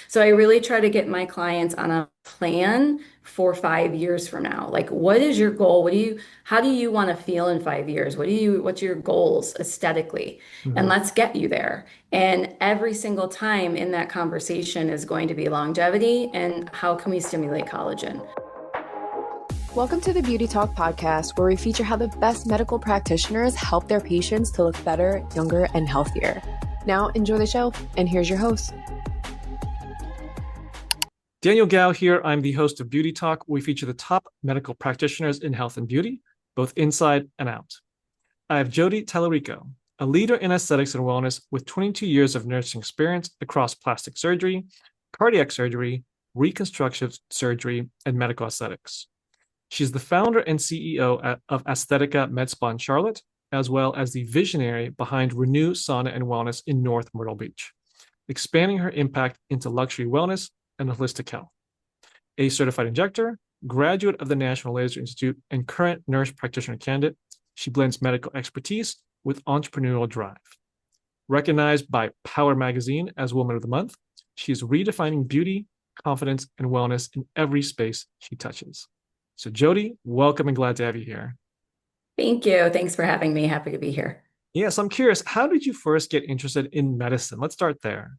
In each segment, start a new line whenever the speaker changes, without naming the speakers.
So I really try to get my clients on a plan for 5 years from now. Like, what is your goal? How do you want to feel in 5 years? What's your goals aesthetically? And
Mhm.
let's get you there. And every single time in that conversation is going to be longevity and how can we stimulate collagen?
Welcome to the Beauty Talk podcast, where we feature how the best medical practitioners help their patients to look better, younger, and healthier. Now, enjoy the show, and here's your host.
Daniel Gao here. I'm the host of Beauty Talk. We feature the top medical practitioners in health and beauty, both inside and out. I have Jodi Talarico, a leader in aesthetics and wellness with 22 years of nursing experience across plastic surgery, cardiac surgery, reconstructive surgery, and medical aesthetics. She's the founder and CEO of Aesthetica Med Spa in Charlotte, as well as the visionary behind Renew Sauna and Wellness in North Myrtle Beach, expanding her impact into luxury wellness and holistic health. A certified injector, graduate of the National Laser Institute, and current nurse practitioner candidate, she blends medical expertise with entrepreneurial drive. Recognized by Power Magazine as Woman of the Month, she is redefining beauty, confidence, and wellness in every space she touches. So, Jodi, welcome and glad to have you here.
Thank you. Thanks for having me. Happy to be here.
Yes, I'm curious, how did you first get interested in medicine? Let's start there.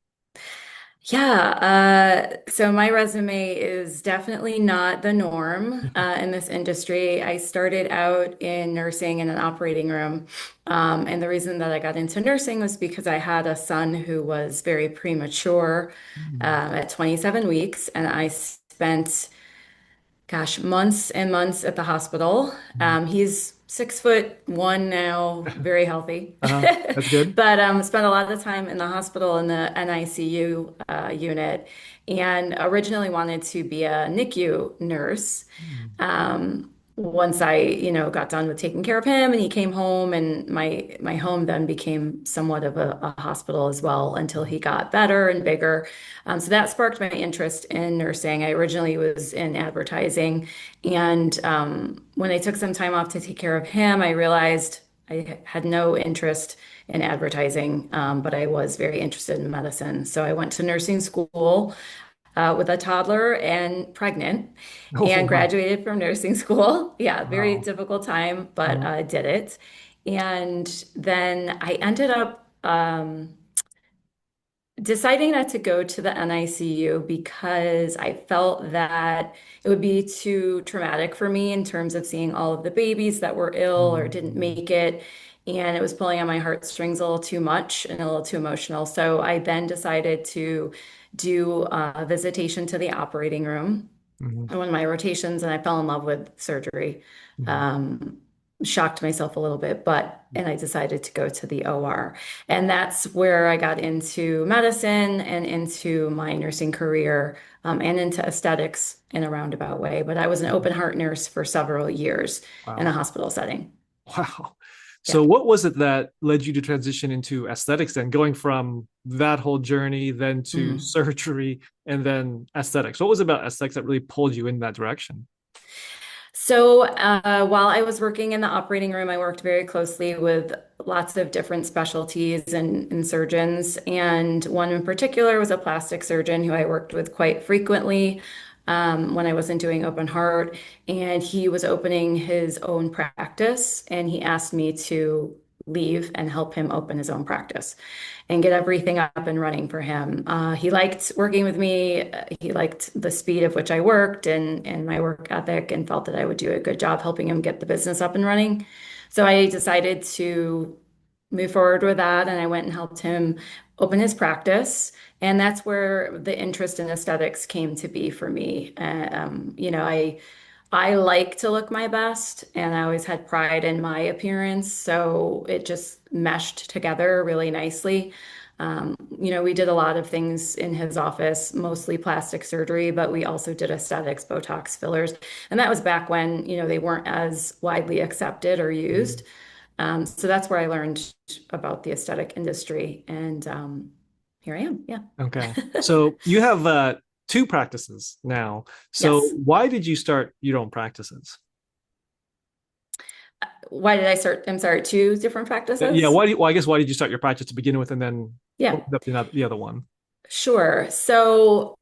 So my resume is definitely not the norm in this industry. I started out in nursing in an operating room. And the reason that I got into nursing was because I had a son who was very premature
Mm.
at 27 weeks, and I spent months and months at the hospital.
Mm.
He's 6'1" now, very healthy,
That's good.
but spent a lot of time in the hospital in the NICU unit, and originally wanted to be a NICU nurse.
Mm.
Once I, got done with taking care of him and he came home, and my home then became somewhat of a hospital as well until he got better and bigger. So that sparked my interest in nursing. I originally was in advertising, and when I took some time off to take care of him, I realized I had no interest in advertising, but I was very interested in medicine. So I went to nursing school with a toddler and pregnant,
Oh,
and
wow.
graduated from nursing school. Yeah, very
Wow.
difficult time, but
Uh,
I did it. And then I ended up deciding not to go to the NICU because I felt that it would be too traumatic for me in terms of seeing all of the babies that were ill or didn't
mm,
make it. And it was pulling on my heartstrings a little too much and a little too emotional. So I then decided to do a visitation to the operating room
mhm,
in one of my rotations, and I fell in love with surgery.
mhm,
Um, Shocked myself a little bit, and I decided to go to the OR. And that's where I got into medicine and into my nursing career, and into aesthetics in a roundabout way. But I was an
mhm.
open heart nurse for several years in a
Wow.
hospital setting.
Wow.
Yeah.
So what was it that led you to transition into aesthetics then, going from that whole journey then to
Mhm.
surgery and then aesthetics? What was it about aesthetics that really pulled you in that direction?
So while I was working in the operating room, I worked very closely with lots of different specialties and surgeons. And one in particular was a plastic surgeon who I worked with quite frequently when I wasn't doing open heart. And he was opening his own practice, and he asked me to leave and help him open his own practice and get everything up and running for him. He liked working with me. He liked the speed of which I worked and my work ethic, and felt that I would do a good job helping him get the business up and running. So I decided to move forward with that, and I went and helped him open his practice. And that's where the interest in aesthetics came to be for me. I like to look my best, and I always had pride in my appearance, so it just meshed together really nicely. We did a lot of things in his office, mostly plastic surgery, but we also did aesthetics, Botox fillers, and that was back when, they weren't as widely accepted or
Mhm.
used. So that's where I learned about the aesthetic industry, and here I am. Yeah.
Okay. So you have two practices now. So
Yes.
why did you start your own practices?
Why did I start? I'm sorry, two different
Yeah,
practices?
why do you, well, I guess why did you start your practice to begin with and then
Yeah.
open up the other one?
Sure. So,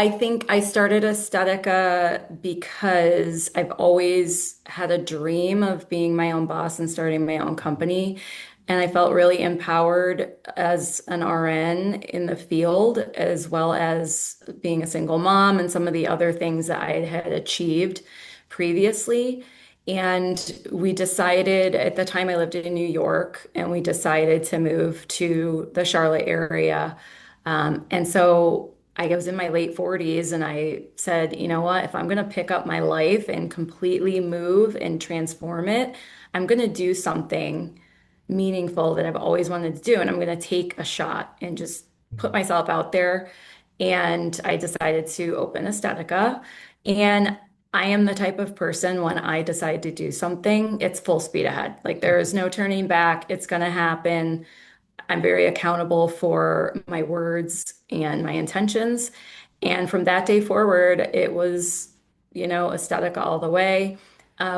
I think I started Aesthetica because I've always had a dream of being my own boss and starting my own company. And I felt really empowered as an RN in the field, as well as being a single mom and some of the other things that I had achieved previously. And we decided at the time I lived in New York, and we decided to move to the Charlotte area. And so I was in my late 40s and I said, you know what, if I'm going to pick up my life and completely move and transform it, I'm going to do something meaningful that I've always wanted to do. And I'm going to take a shot and just put
Mhm.
myself out there. And I decided to open Estetica. And I am the type of person when I decide to do something, it's full speed ahead. Like there is no turning back. It's going to happen. I'm very accountable for my words and my intentions. And from that day forward, it was, Estetica all the way.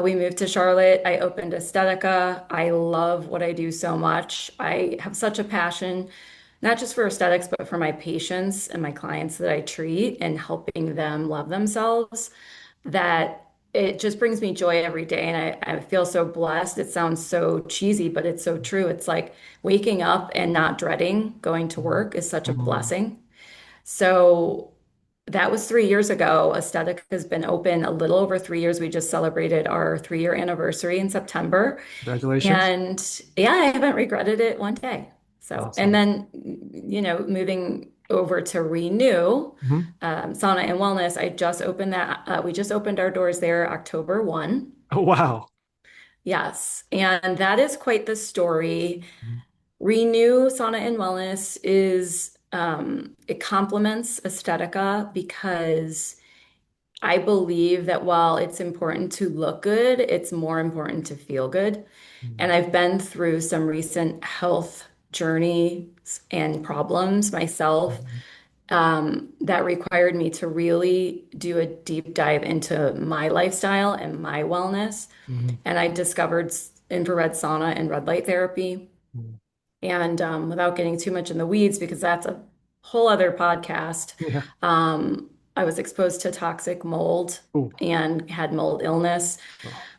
We moved to Charlotte. I opened Estetica. I love what I do so much. I have such a passion, not just for aesthetics, but for my patients and my clients that I treat and helping them love themselves that it just brings me joy every day. And I feel so blessed. It sounds so cheesy, but it's so true. It's like waking up and not dreading going to work is such a
Mhm.
blessing. So that was 3 years ago. Aesthetic has been open a little over 3 years. We just celebrated our 3-year anniversary in September.
Congratulations.
And yeah, I haven't regretted it one day. So, and
Awesome.
then, moving over to Renew,
Mhm.
Sauna and Wellness, I just opened that. We just opened our doors there October 1.
Oh, wow.
Yes. And that is quite the story.
Mhm.
Renew Sauna and Wellness it complements Aesthetica because I believe that while it's important to look good, it's more important to feel good. And
Mhm.
I've been through some recent health journeys and problems myself
Mhm.
that required me to really do a deep dive into my lifestyle and my wellness.
Mhm.
And I discovered infrared sauna and red light therapy.
Mhm.
And without getting too much in the weeds, because that's a whole other podcast,
Yeah.
I was exposed to toxic mold
Oh,
and had mold illness.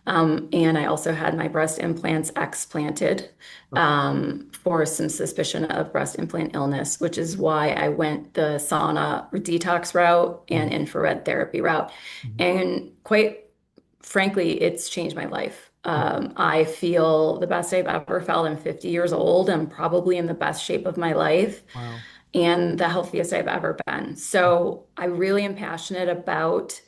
oh,
And I also had my breast implants explanted
okay.
for some suspicion of breast implant illness, which is why I went the sauna detox route and
Mhm.
infrared therapy route.
Mhm.
And quite frankly, it's changed my life.
Mhm.
I feel the best I've ever felt. I'm 50 years old. I'm probably in the best shape of my life
Wow.
and the healthiest I've ever been. So I really am passionate about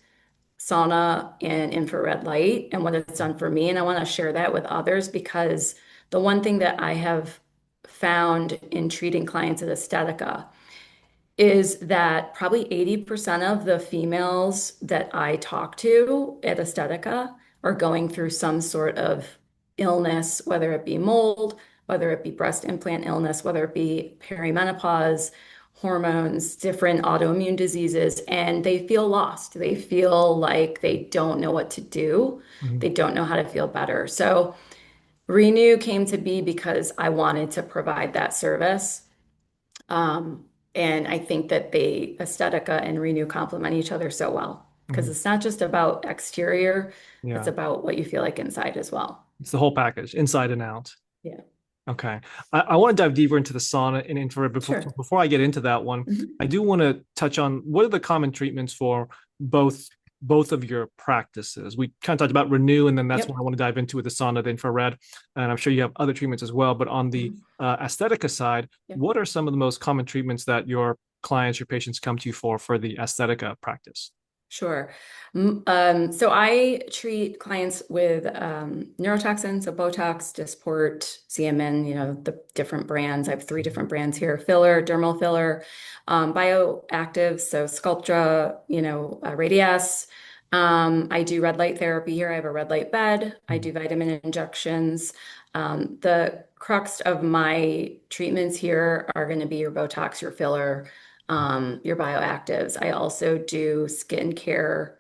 sauna and infrared light and what it's done for me. And I want to share that with others because the one thing that I have found in treating clients at Estetica is that probably 80% of the females that I talk to at Estetica are going through some sort of illness, whether it be mold, whether it be breast implant illness, whether it be perimenopause, hormones, different autoimmune diseases, and they feel lost. They feel like they don't know what to do.
Mhm.
They don't know how to feel better. So Renew came to be because I wanted to provide that service. Um, and I think that Aesthetica and Renew complement each other so well because
Mhm.
it's not just about exterior, it's
Yeah.
about what you feel like inside as well.
It's the whole package, inside and out.
Yeah,
Okay. I want to dive deeper into the sauna and infrared.
sure.
Before I get into that one,
Mhm.
I do want to touch on what are the common treatments for both both of your practices. We kind of talked about renew, and then that's what I
Yep.
want to dive into with the sauna, the infrared, and I'm sure you have other treatments as well. But on the
Mhm.
aesthetica side,
Yep.
what are some of the most common treatments that your clients, your patients come to you for the aesthetica practice?
Sure. So I treat clients with neurotoxins, so Botox, Dysport, CMN, the different brands. I have three different brands here, filler, dermal filler, bioactive, so Sculptra, Radiesse. I do red light therapy here. I have a red light bed. I do vitamin injections. The crux of my treatments here are going to be your Botox, your filler, your bioactives. I also do skincare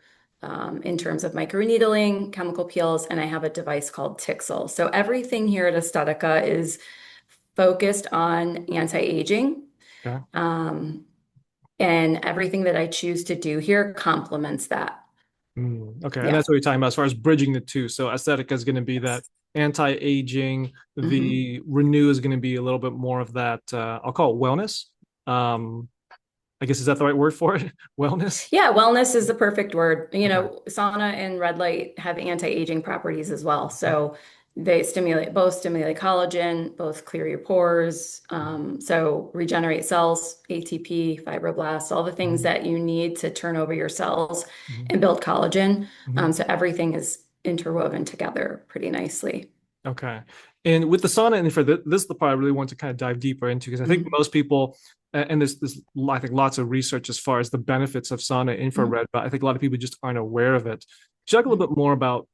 in terms of microneedling, chemical peels, and I have a device called Tixel. So everything here at Estetica is focused on anti-aging,
Okay.
And everything that I choose to do here complements that.
Okay. And
Yeah.
that's what you're talking about as far as bridging the two. So aesthetic is going to be that anti-aging,
Hmm.
the renew is going to be a little bit more of that, I'll call it wellness. Um, I guess is that the right word for it? Wellness?
Yeah, wellness is the perfect word.
Okay.
Sauna and red light have anti-aging properties as well. So they both stimulate collagen, both clear your pores, so regenerate cells, ATP, fibroblasts, all the things
Mhm.
that you need to turn over your cells
Mhm.
and build collagen.
Mhm.
So everything is interwoven together pretty nicely.
Okay. And with the sauna and infrared, this is the part I really want to kind of dive deeper into because I think
Mhm.
most people, and there's I think lots of research as far as the benefits of sauna
Mhm.
infrared, but I think a lot of people just aren't aware of it. Talk a little bit more about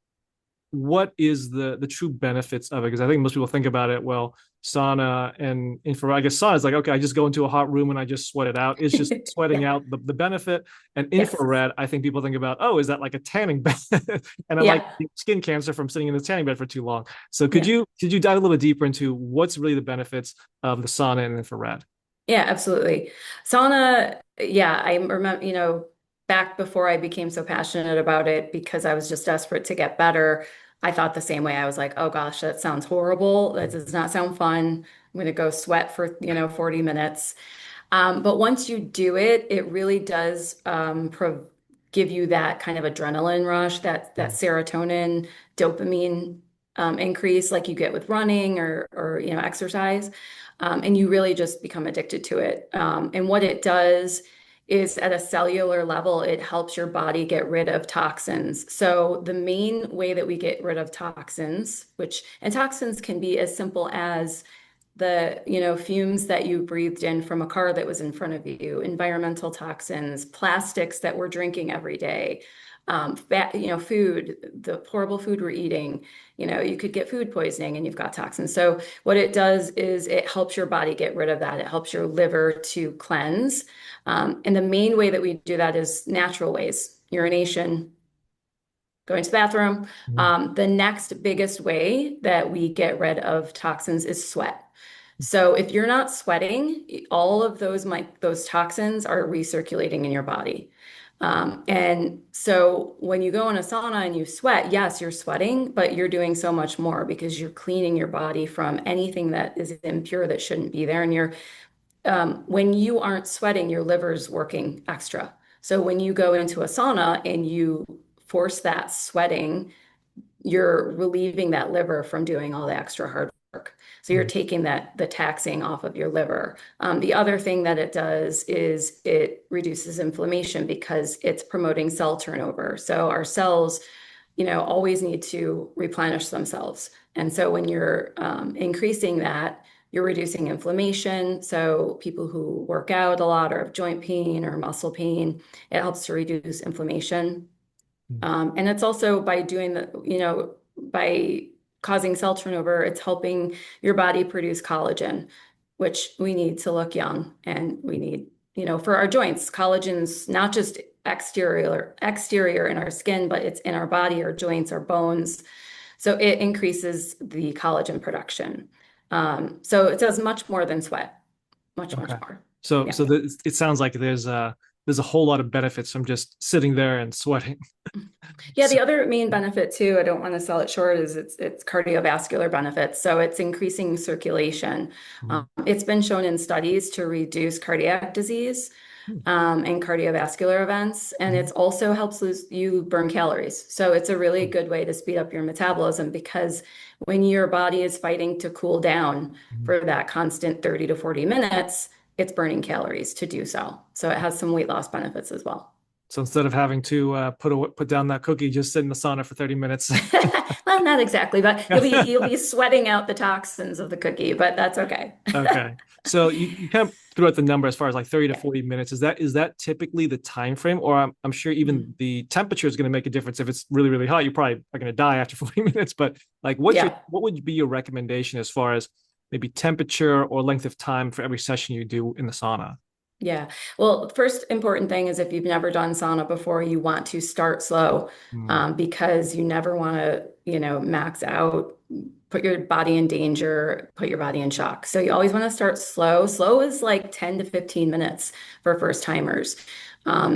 what is the true benefits of it? Because I think most people think about it, well, sauna and infrared. I guess sauna is like, okay, I just go into a hot room and I just sweat it out. It's just sweating
Yeah.
out the benefit. And
Yes.
infrared, I think people think about, oh, is that like a tanning bed? And I might
Yeah.
get skin cancer from sitting in the tanning bed for too long. So
Yeah.
could you dive a little bit deeper into what's really the benefits of the sauna and infrared?
Yeah, absolutely. Sauna, yeah, I remember, back before I became so passionate about it because I was just desperate to get better, I thought the same way. I was like, oh gosh, that sounds horrible. That does not sound fun. I'm going to go sweat for, 40 minutes. But once you do it, it really does give you that kind of adrenaline rush, that serotonin, dopamine increase like you get with running or exercise. And you really just become addicted to it. And what it does is at a cellular level, it helps your body get rid of toxins. So the main way that we get rid of toxins, and toxins can be as simple as the fumes that you breathed in from a car that was in front of you, environmental toxins, plastics that we're drinking every day, fat, food, the horrible food we're eating. You could get food poisoning and you've got toxins. So what it does is it helps your body get rid of that. It helps your liver to cleanse. And the main way that we do that is natural ways: urination, going to the bathroom.
Mhm.
The next biggest way that we get rid of toxins is sweat. So if you're not sweating, all of those toxins are recirculating in your body. And so when you go in a sauna and you sweat, yes, you're sweating, but you're doing so much more because you're cleaning your body from anything that is impure that shouldn't be there. And when you aren't sweating, your liver's working extra. So when you go into a sauna and you force that sweating, you're relieving that liver from doing all the extra hard work. So you're taking the taxing off of your liver. The other thing that it does is it reduces inflammation because it's promoting cell turnover. So our cells, always need to replenish themselves. And so when you're increasing that, you're reducing inflammation. So people who work out a lot or have joint pain or muscle pain, it helps to reduce inflammation. And it's also by by causing cell turnover, it's helping your body produce collagen, which we need to look young, and we need, for our joints. Collagen's not just exterior in our skin, but it's in our body, our joints, our bones. So it increases the collagen production. So it does much more than sweat, much, much
Okay.
more.
So
Yeah.
it sounds like there's a whole lot of benefits from just sitting there and sweating.
Yeah,
So,
the other main benefit too, I don't want to sell it short, is it's cardiovascular benefits. So it's increasing circulation.
mhm.
It's been shown in studies to reduce cardiac disease and cardiovascular events, and
Mhm.
it also helps you burn calories. So it's a really good way to speed up your metabolism because when your body is fighting to cool down
Mhm.
for that constant 30 to 40 minutes, it's burning calories to do so. So it has some weight loss benefits as well.
So instead of having to put down that cookie, just sit in the sauna for 30 minutes.
Well, not exactly, but you'll be sweating out the toxins of the cookie, but that's okay.
Okay. So you kind of threw out the number as far as like 30 to
Yeah.
40 minutes. Is that typically the time frame? Or I'm sure even
Mhm.
the temperature is going to make a difference. If it's really, really hot, you probably are going to die after 40 minutes. But like
Yeah.
what would be your recommendation as far as maybe temperature or length of time for every session you do in the sauna?
Yeah. Well, first important thing is if you've never done sauna before, you want to start slow
Mm,
because you never want to, max out put your body in danger, put your body in shock. So you always want to start slow. Slow is like 10 to 15 minutes for first timers.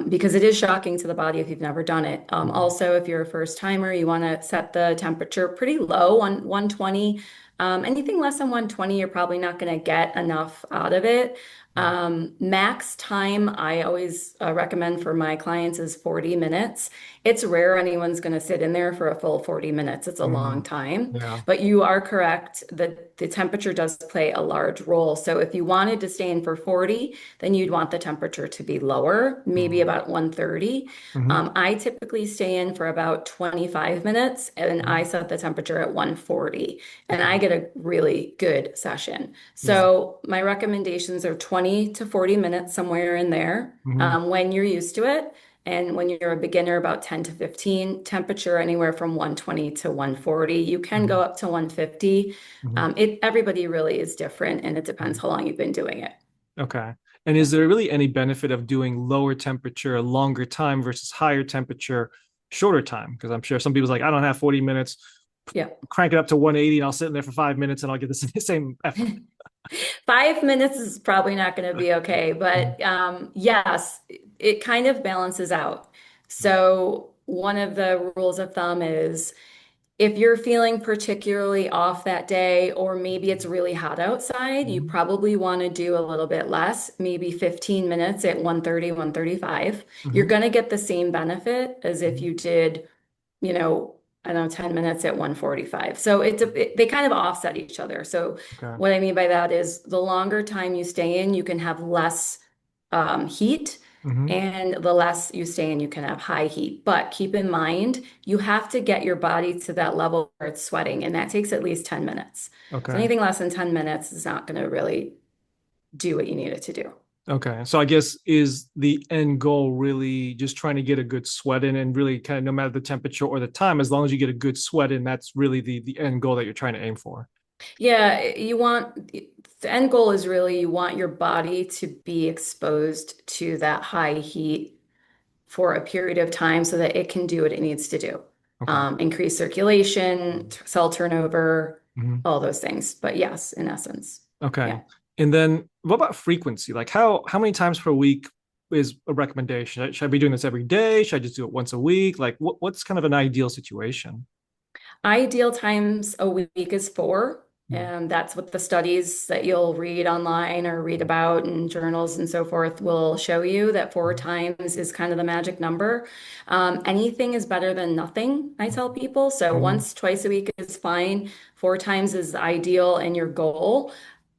Because it is shocking to the body if you've never done it. Also, if you're a first timer, you want to set the temperature pretty low on 120. Anything less than 120, you're probably not going to get enough out of it. Max time I always recommend for my clients is 40 minutes. It's rare anyone's going to sit in there for a full 40 minutes. It's a long
Mhm.
time.
Yeah.
But you are correct that the temperature does play a large role. So if you wanted to stay in for 40, then you'd want the temperature to be lower, maybe
Mhm.
about 130.
Mhm.
I typically stay in for about 25 minutes and I
Mhm.
set the temperature at 140 and
Okay.
I get a really good session.
Yeah.
So my recommendations are 20 to 40 minutes, somewhere in there,
Mhm.
when you're used to it. And when you're a beginner, about 10 to 15, temperature anywhere from 120 to 140. You can go
Mhm.
up to 150.
Mhm.
Everybody really is different, and it depends
Mhm.
how long you've been doing it.
Okay. And
Yeah.
is there really any benefit of doing lower temperature, a longer time versus higher temperature, shorter time? Because I'm sure some people's like, I don't have 40 minutes,
Yeah.
crank it up to 180 and I'll sit in there for 5 minutes and I'll get the same effort.
5 minutes is probably not going to be okay, but yes, it kind of balances out. So, one of the rules of thumb is if you're feeling particularly off that day, or maybe it's really hot outside, you
Mhm.
probably want to do a little bit less, maybe 15 minutes at 130, 135. You're
Mhm.
going to get the same benefit as if
Mhm.
you did, you know, I don't know, 10 minutes at 145. So they kind of offset each other. So
Okay.
what I mean by that is the longer time you stay in, you can have less heat.
Mhm.
And the less you stay in, you can have high heat. But keep in mind, you have to get your body to that level where it's sweating, and that takes at least 10 minutes. So
Okay.
anything less than 10 minutes is not going to really do what you need it to do.
Okay. So I guess is the end goal really just trying to get a good sweat in and really kind of no matter the temperature or the time, as long as you get a good sweat in, that's really the end goal that you're trying to aim for.
Yeah, the end goal is really you want your body to be exposed to that high heat for a period of time so that it can do what it needs to do.
Okay.
Increase circulation, cell turnover,
Mhm.
all those things. But yes, in essence,
Okay.
yeah.
And then what about frequency? Like how many times per week is a recommendation? Should I be doing this every day? Should I just do it once a week? Like what's kind of an ideal situation?
Ideal times a week is four.
Mhm.
And that's what the studies that you'll read online or read about in journals and so forth will show you that four times is kind of the magic number. Anything is better than nothing, I tell people. So
Mhm.
once, twice a week is fine. Four times is ideal and your goal.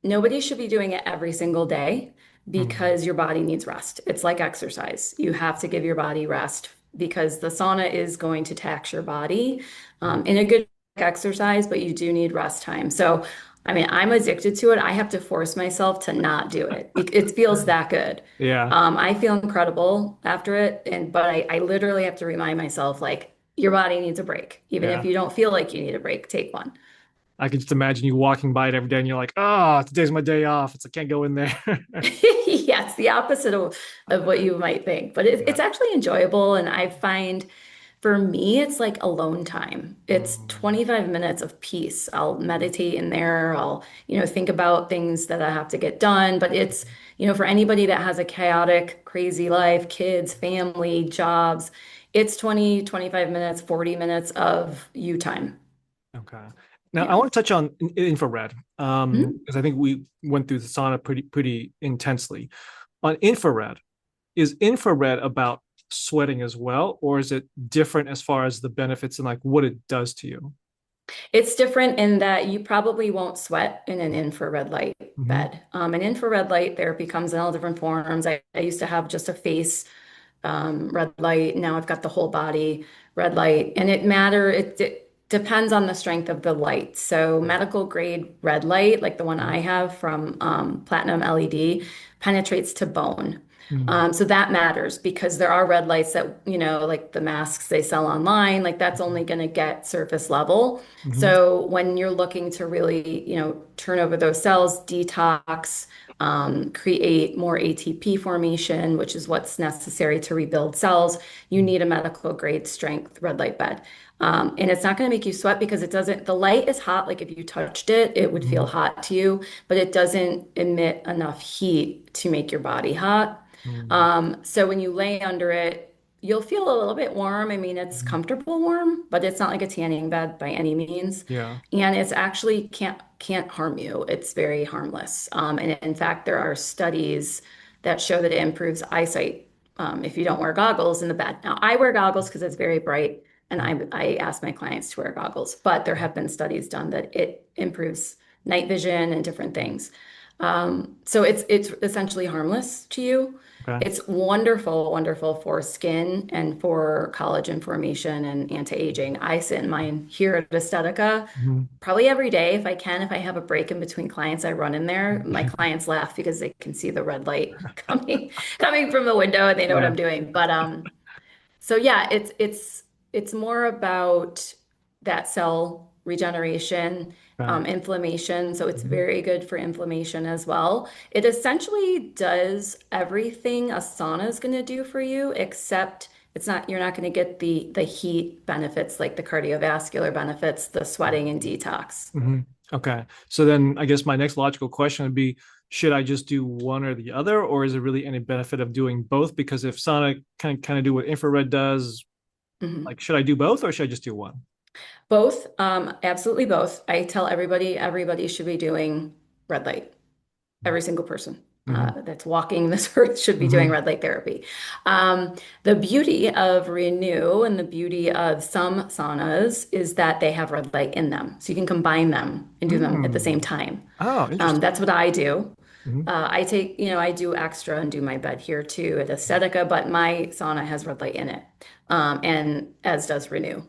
Nobody should be doing it every single day
Mhm.
because your body needs rest. It's like exercise. You have to give your body rest because the sauna is going to tax your body in a good exercise, but you do need rest time. So, I mean, I'm addicted to it. I have to force myself to not do it. It feels that good.
Yeah.
I feel incredible after it, and but I literally have to remind myself like your body needs a break. Even if
Yeah.
you don't feel like you need a break, take one.
I can just imagine you walking by it every day and you're like, oh, today's my day off. It's I can't go in there.
Yes, the opposite of what you might think, but
Yeah.
it's actually enjoyable. And I find for me, it's like alone time. It's
Mhm.
25 minutes of peace. I'll meditate in there. I'll, think about things that I have to get done. But it's, for anybody that has a chaotic, crazy life, kids, family, jobs, it's 20, 25 minutes, 40 minutes of you time.
Okay. Now I
Yeah.
want to touch on infrared,
Mhm.
because I think we went through the sauna pretty intensely. On infrared, is infrared about sweating as well, or is it different as far as the benefits and like what it does to you?
It's different in that you probably won't sweat in an infrared light
Hmm.
bed. An infrared light therapy comes in all different forms. I used to have just a face red light. Now I've got the whole body red light, and it depends on the strength of the light. So medical grade red light, like the one I have from Platinum LED, penetrates to bone.
Hmm.
So that matters because there are red lights that, like the masks they sell online, like that's only going to get surface level.
Hmm.
So when you're looking to really, turn over those cells, detox, create more ATP formation, which is what's necessary to rebuild cells. You need a medical grade strength red light bed. And it's not going to make you sweat because it doesn't, the light is hot. Like if you touched it, it would feel
Mhm.
hot to you, but it doesn't emit enough heat to make your body hot.
Mhm.
So when you lay under it, you'll feel a little bit warm. I mean, it's
Mhm.
comfortable warm, but it's not like a tanning bed by any means.
Yeah.
And it's actually can't harm you. It's very harmless. And in fact, there are studies that show that it improves eyesight if you don't wear goggles in the bed. Now, I wear goggles because it's very bright, and I ask my clients to wear goggles. But there have been studies done that it improves night vision and different things. So it's essentially harmless to you.
Okay.
It's wonderful, wonderful for skin and for collagen formation and anti-aging. I sit in mine here at Aesthetica
Mhm.
probably every day if I can. If I have a break in between clients, I run in there. My clients laugh because they can see the red light coming from the window and they know what
Yeah.
I'm doing. But so yeah, it's more about that cell regeneration,
Okay.
inflammation. So it's
Mhm.
very good for inflammation as well. It essentially does everything a sauna is going to do for you, except it's not, you're not going to get the heat benefits like the cardiovascular benefits, the sweating and detox.
Mhm. Okay. So then I guess my next logical question would be, should I just do one or the other, or is there really any benefit of doing both? Because if sauna kind of do what infrared does,
Mhm.
like should I do both or should I just do one?
Both, absolutely both. I tell everybody should be doing red light. Every single person
Hmm.
that's walking this earth should be doing
Hmm.
red light therapy. The beauty of Renew and the beauty of some saunas is that they have red light in them. So you can combine them and do them at the same
Mm.
time.
Oh, interesting.
That's what I do.
Hmm.
I take, I do extra and do my bed here too at Aesthetica, but my sauna has red light in it, and as does Renew.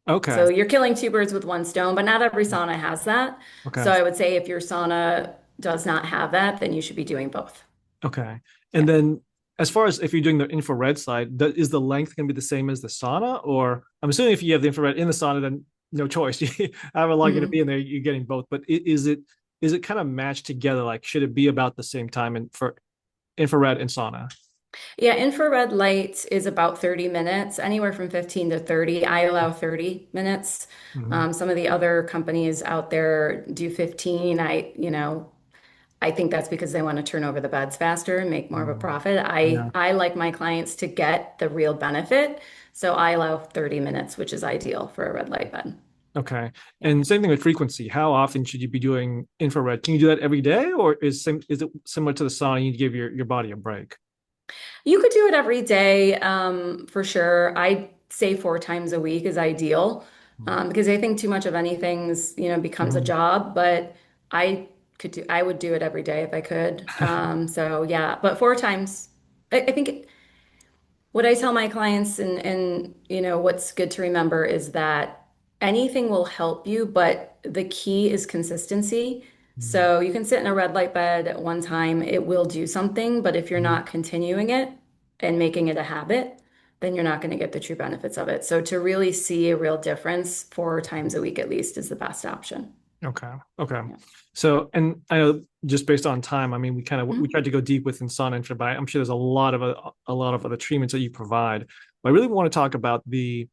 Okay.
So you're killing two birds with one stone, but not every sauna has that. So
Okay.
I would say if your sauna does not have that, then you should be doing both.
Okay. And
Yeah.
then as far as if you're doing the infrared side, is the length going to be the same as the sauna? Or I'm assuming if you have the infrared in the sauna, then no choice. However long you're going to be
Mhm.
in there, you're getting both. But is it kind of matched together? Like, should it be about the same time and for infrared and sauna?
Yeah, infrared light is about 30 minutes, anywhere from 15 to 30. I allow 30 minutes.
Hmm.
Some of the other companies out there do 15. I think that's because they want to turn over the beds faster and make more of a profit. I
Yeah.
I like my clients to get the real benefit, so I allow 30 minutes, which is ideal for a red light bed.
Okay.
Yeah.
And same thing with frequency. How often should you be doing infrared? Can you do that every day, or is it similar to the sauna? You need to give your body a break.
You could do it every day, for sure. I'd say 4 times a week is ideal, because I think too much of anything's, becomes a
Mhm.
job, but I would do it every day if I could. So yeah, but 4 times, I think what I tell my clients and what's good to remember is that anything will help you, but the key is consistency.
Mhm.
So you can sit in a red light bed at one time, it will do something, but if you're
Mhm.
not continuing it and making it a habit, then you're not going to get the true benefits of it. So to really see a real difference 4 times a week at least is the best option.
Okay. Okay.
Yeah.
So, and I know just based on time, I mean, we
Mhm.
tried to go deep with sauna infrared, but I'm sure there's a lot of other treatments that you provide. But I really want to talk about the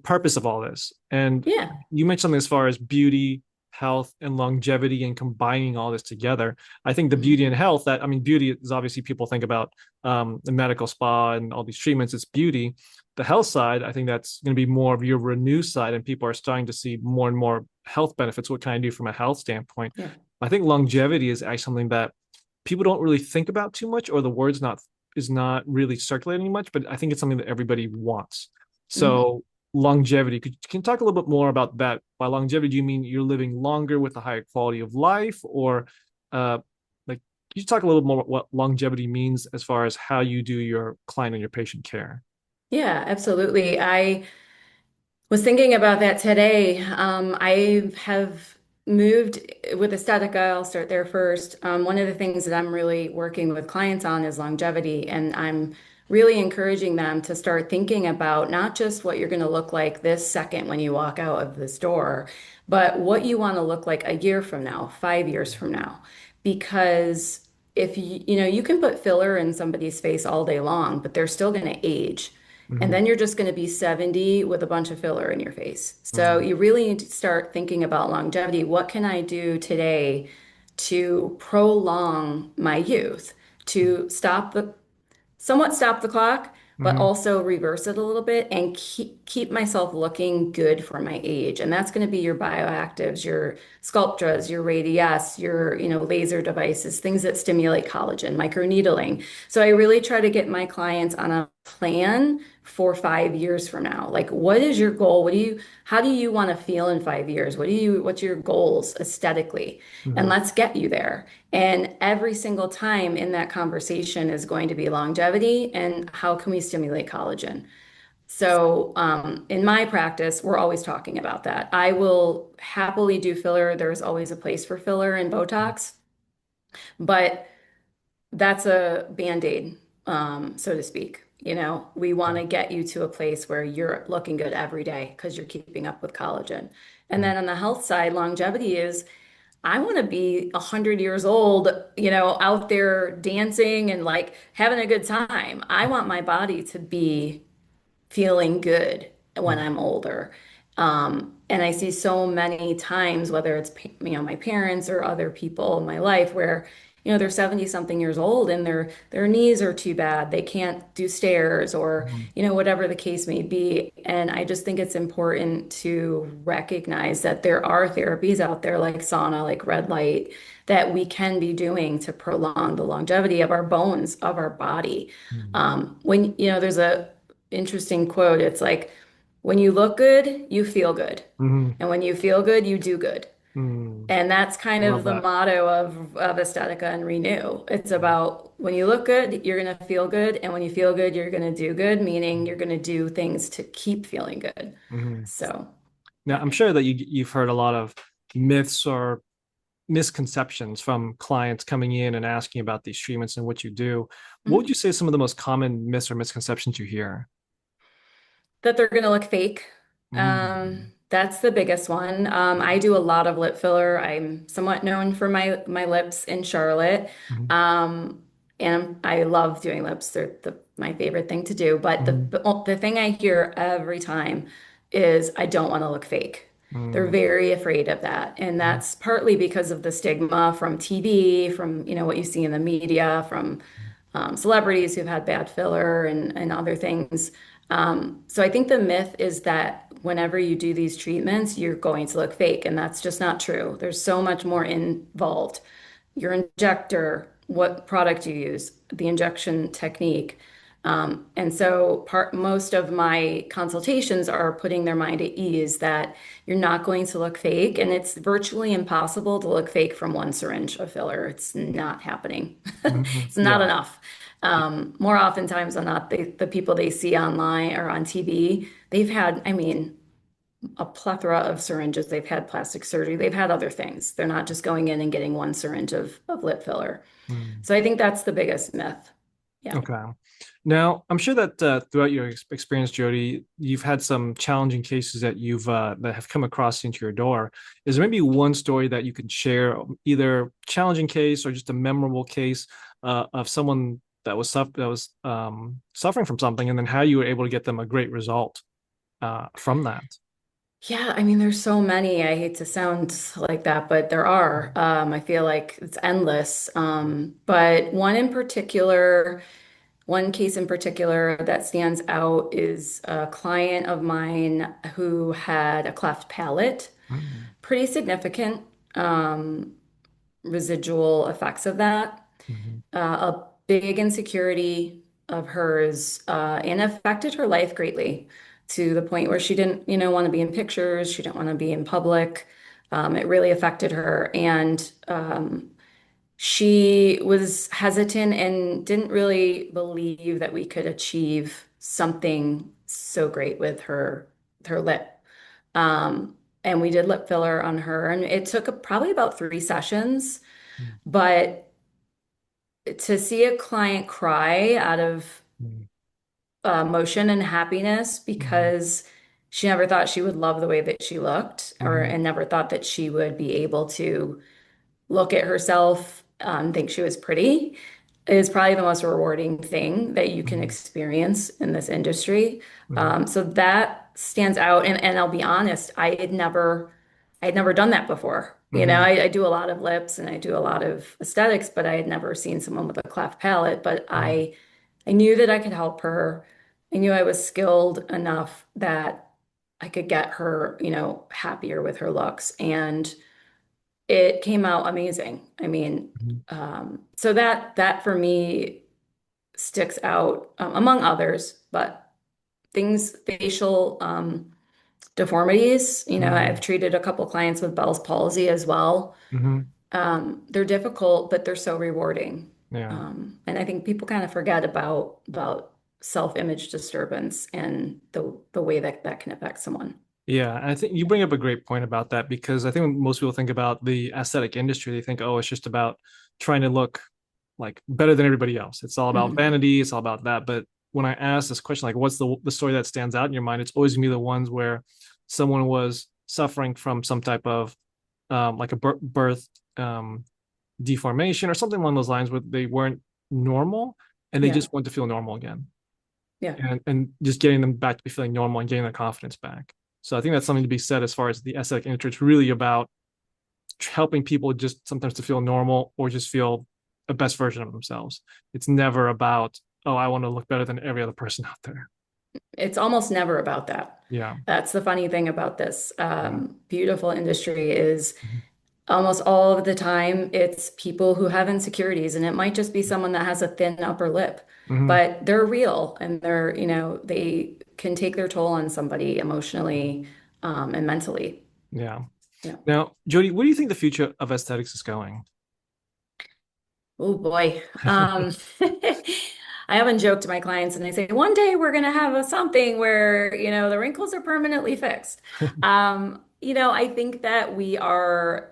purpose of all this. And
Yeah.
you mentioned something as far as beauty, health, and longevity, and combining all this together. I think the
Mhm.
beauty and health that I mean, beauty is obviously people think about the medical spa and all these treatments. It's beauty. The health side, I think that's going to be more of your renew side, and people are starting to see more and more health benefits. What can I do from a health standpoint?
Yeah.
I think longevity is actually something that people don't really think about too much, or the word's not is not really circulating much. But I think it's something that everybody wants.
Mhm.
So longevity, can you talk a little bit more about that? By longevity, do you mean you're living longer with a higher quality of life, or like can you talk a little more about what longevity means as far as how you do your client and your patient care?
Yeah, absolutely. I was thinking about that today. I have moved with Aesthetica. I'll start there first. One of the things that I'm really working with clients on is longevity, and I'm really encouraging them to start thinking about not just what you're going to look like this second when you walk out of this door, but what you want to look like a year from now, 5 years from now, because if you can put filler in somebody's face all day long, but they're still going to age. And
Hmm.
then you're just going to be 70 with a bunch of filler in your face. So
Hmm.
you really need to start thinking about longevity. What can I do today to prolong my youth, to somewhat stop the clock, but
Hmm.
also reverse it a little bit and keep myself looking good for my age. And that's going to be your bioactives, your Sculptras, your Radiesse, your, laser devices, things that stimulate collagen, microneedling. So I really try to get my clients on a plan for 5 years from now. Like, what is your goal? How do you want to feel in 5 years? What's your goals aesthetically? And
Hmm.
let's get you there. And every single time in that conversation is going to be longevity and how can we stimulate collagen. So, in my practice, we're always talking about that. I will happily do filler. There's always a place for filler and Botox, but that's a band-aid, so to speak. We want to get you to a place where you're looking good every day because you're keeping up with collagen. And then on the health side, longevity is I want to be 100 years old, out there dancing and like having a good time. I want my body to be feeling good when I'm older. And I see so many times, whether it's, my parents or other people in my life where, they're 70 something years old and their knees are too bad. They can't do stairs or,
Hmm.
whatever the case may be. And I just think it's important to recognize that there are therapies out there like sauna, like red light, that we can be doing to prolong the longevity of our bones, of our body. When, there's a interesting quote. It's like, when you look good, you feel good.
Hmm.
And when you feel good, you do good.
Hmm.
And that's kind
Love
of the
that.
motto of Estetica and Renew. It's about when you look good, you're going to feel good. And when you feel good, you're going to do good, meaning you're going to do things to keep feeling good.
Hmm.
So,
Now,
yeah.
I'm sure that you've heard a lot of myths or misconceptions from clients coming in and asking about these treatments and what you do. What would
Mhm.
you say some of the most common myths or misconceptions you hear?
That they're going to look fake.
Mm.
That's the biggest one. I do a lot of lip filler. I'm somewhat known for my lips in Charlotte.
Mhm.
Um, and I love doing lips. They're my favorite thing to do. But
Mhm.
the thing I hear every time is I don't want to look fake. They're
Mhm.
very afraid of that. And
Mhm.
that's partly because of the stigma from TV, from, what you see in the media, from celebrities who've had bad filler and other things. So I think the myth is that whenever you do these treatments, you're going to look fake, and that's just not true. There's so much more involved. Your injector, what product you use, the injection technique. And so most of my consultations are putting their mind at ease that you're not going to look fake, and it's virtually impossible to look fake from one syringe of filler. It's not happening.
Mhm.
It's not
Yeah.
enough. More oftentimes than not, the people they see online or on TV, they've had, I mean, a plethora of syringes. They've had plastic surgery. They've had other things. They're not just going in and getting one syringe of lip filler.
Mm.
So I think that's the biggest myth. Yeah.
Okay. Now, I'm sure that throughout your experience, Jody, you've had some challenging cases that you've that have come across into your door. Is there maybe one story that you can share, either challenging case or just a memorable case of someone that was suffering from something, and then how you were able to get them a great result from that?
Yeah, I mean, there's so many. I hate to sound like that, but there are. I feel like it's endless. But one case in particular that stands out is a client of mine who had a cleft palate,
Mm.
pretty significant residual effects of that.
Mhm.
A big insecurity of hers, and affected her life greatly to the point where she didn't, want to be in pictures. She didn't want to be in public. It really affected her. And she was hesitant and didn't really believe that we could achieve something so great with her lip. Um, and we did lip filler on her, and it took probably about 3 sessions. But to see a client cry out of
Mhm.
emotion and happiness
Mhm.
because she never thought she would love the way that she looked, or
Mhm.
and never thought that she would be able to look at herself think she was pretty is probably the most rewarding thing that you can
Mhm.
experience in this industry.
Mhm.
So that stands out. And I'll be honest, I had never done that before. You know,
Mhm.
I do a lot of lips and I do a lot of aesthetics, but I had never seen someone with a cleft palate. But
Mhm.
I knew that I could help her. I knew I was skilled enough that I could get her, happier with her looks. And it came out amazing. I mean,
Mhm.
so that for me sticks out among others, but things, facial deformities, I've
Mhm.
treated a couple clients with Bell's palsy as well.
Mhm.
They're difficult, but they're so rewarding.
Yeah.
And I think people kind of forget about self-image disturbance and the way that that can affect someone.
Yeah, and I think you bring up a great point about that because I think when most people think about the aesthetic industry, they think, oh, it's just about trying to look like better than everybody else. It's all about
Mhm.
vanity, it's all about that. But when I ask this question, like, what's the story that stands out in your mind? It's always gonna be the ones where someone was suffering from some type of like a birth deformation or something along those lines where they weren't normal and they
Yeah,
just want to feel normal again
yeah.
and just getting them back to be feeling normal and getting their confidence back. So I think that's something to be said as far as the aesthetic industry. It's really about helping people just sometimes to feel normal or just feel the best version of themselves. It's never about, oh, I want to look better than every other person out there.
It's almost never about that.
Yeah.
That's the funny thing about this
Yeah.
beautiful industry is
Mhm.
almost all of the time it's people who have insecurities, and it might just be someone that has a thin upper lip,
Mhm.
but they're real and they can take their toll on somebody emotionally and mentally.
Yeah.
Yeah.
Now, Jodi, where do you think the future of aesthetics is going?
Oh boy. I haven't joked to my clients and I say, one day we're going to have something where, the wrinkles are permanently fixed. I think that we are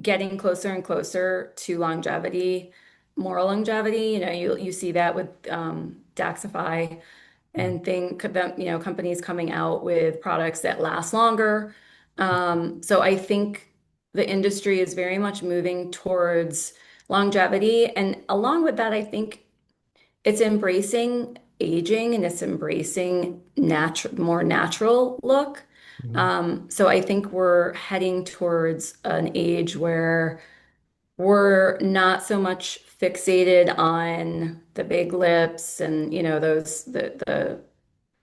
getting closer and closer to longevity, more longevity. You see that with Daxify
Mhm.
and companies coming out with products that last longer. So I think the industry is very much moving towards longevity. And along with that, I think it's embracing aging and it's embracing more natural look.
Mhm.
So I think we're heading towards an age where we're not so much fixated on the big lips and those the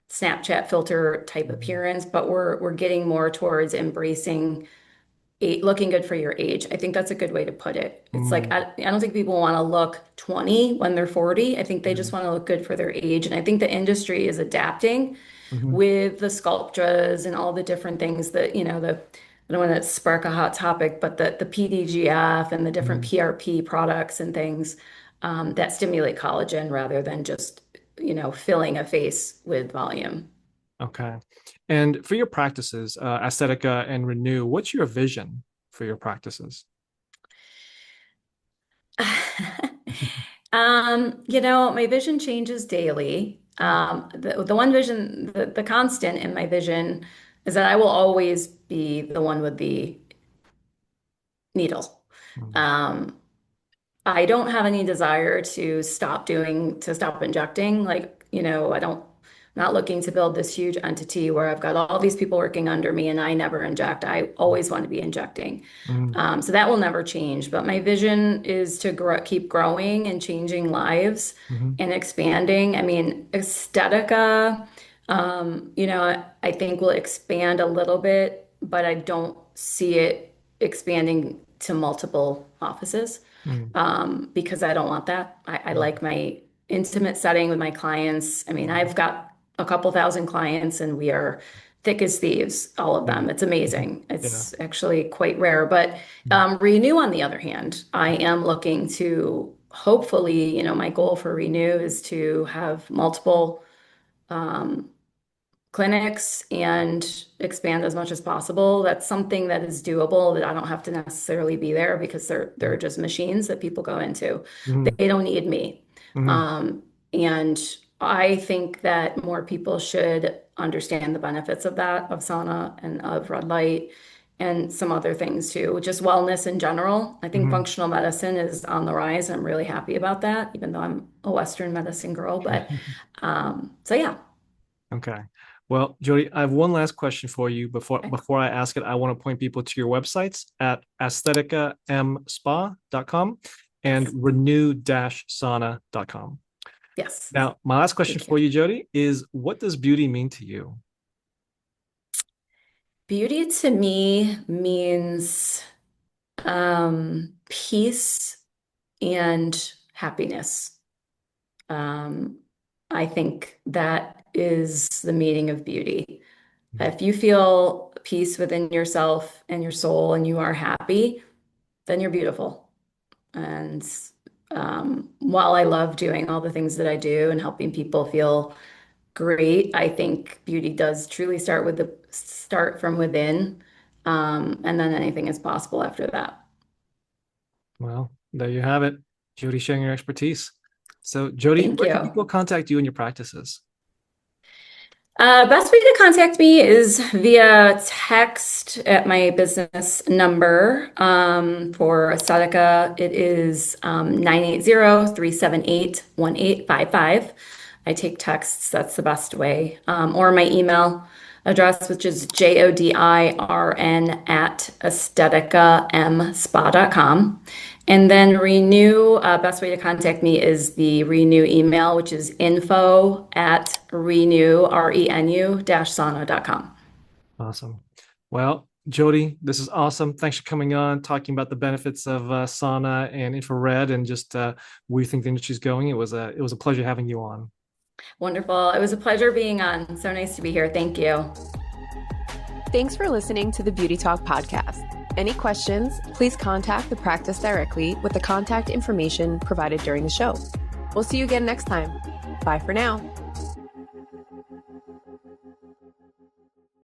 Snapchat filter type
Mhm.
appearance, but we're getting more towards embracing looking good for your age. I think that's a good way to put it. It's like
Mhm.
I don't think people want to look 20 when they're 40. I think they just
Mhm.
want to look good for their age. And I think the industry is adapting
Mhm.
with the Sculptras and all the different things that, I don't want to spark a hot topic, but the PDGF and the different
Mhm.
PRP products and things that stimulate collagen rather than just, filling a face with volume.
Okay. And for your practices, Aesthetica and Renew, what's your vision for your practices?
My vision changes daily. The one vision, the constant in my vision is that I will always be the one with the needle.
Mhm.
Um, I don't have any desire to stop injecting. Like, I'm not looking to build this huge entity where I've got all these people working under me and I never inject. I always want to be injecting.
Mhm.
So that will never change. But my vision is to keep growing and changing lives
Mhm.
and expanding. I mean, Aesthetica, I think will expand a little bit, but I don't see it expanding to multiple offices
Mhm.
because I don't want that. I
Mhm.
like my intimate setting with my clients. I mean, I've got a couple thousand clients and we are thick as thieves, all of
Yeah.
them. It's
Mhm.
amazing.
Yeah.
It's actually quite rare. But
Mhm.
Renew, on the other hand, I am looking to hopefully, my goal for Renew is to have multiple um, clinics and expand as much as possible. That's something that is doable that I don't have to necessarily be there because they're just machines that people go into.
Mhm.
They don't need me.
Mhm.
Um, and I think that more people should understand the benefits of that, of sauna and of red light, and some other things too, just wellness in general. I think
Mhm.
functional medicine is on the rise. I'm really happy about that, even though I'm a Western medicine girl. But so yeah.
Okay. Well, Jodi, I have one last question for you
Okay.
before I ask it. I want to point people to your websites at aestheticamspa.com and
Yes.
renew-sauna.com.
Yes.
Now, my last question
Thank you.
for you, Jodi, is what does beauty mean to you?
Beauty to me means peace and happiness. Um, I think that is the meaning of beauty. If you feel peace within yourself and your soul and you are happy, then you're beautiful. And while I love doing all the things that I do and helping people feel great, I think beauty does truly start from within. And then anything is possible after that.
Well, there you have it. Jodi sharing your expertise. So, Jodi,
Thank
where can
you.
people contact you in your practices?
Best way to contact me is via text at my business number. For Aesthetica, it is 980-378-1855. I take texts, that's the best way. Or my email address, which is jodirn@aestheticamspa.com. And then Renew, best way to contact me is the Renew email, which is info@renew, renu-sauna.com.
Awesome. Well, Jodi, this is awesome. Thanks for coming on, talking about the benefits of sauna and infrared, and just where you think the industry's going. It was a pleasure having you on.
Wonderful. It was a pleasure being on. So nice to be here. Thank you.
Thanks for listening to the Beauty Talk podcast. Any questions, please contact the practice directly with the contact information provided during the show. We'll see you again next time. Bye for now.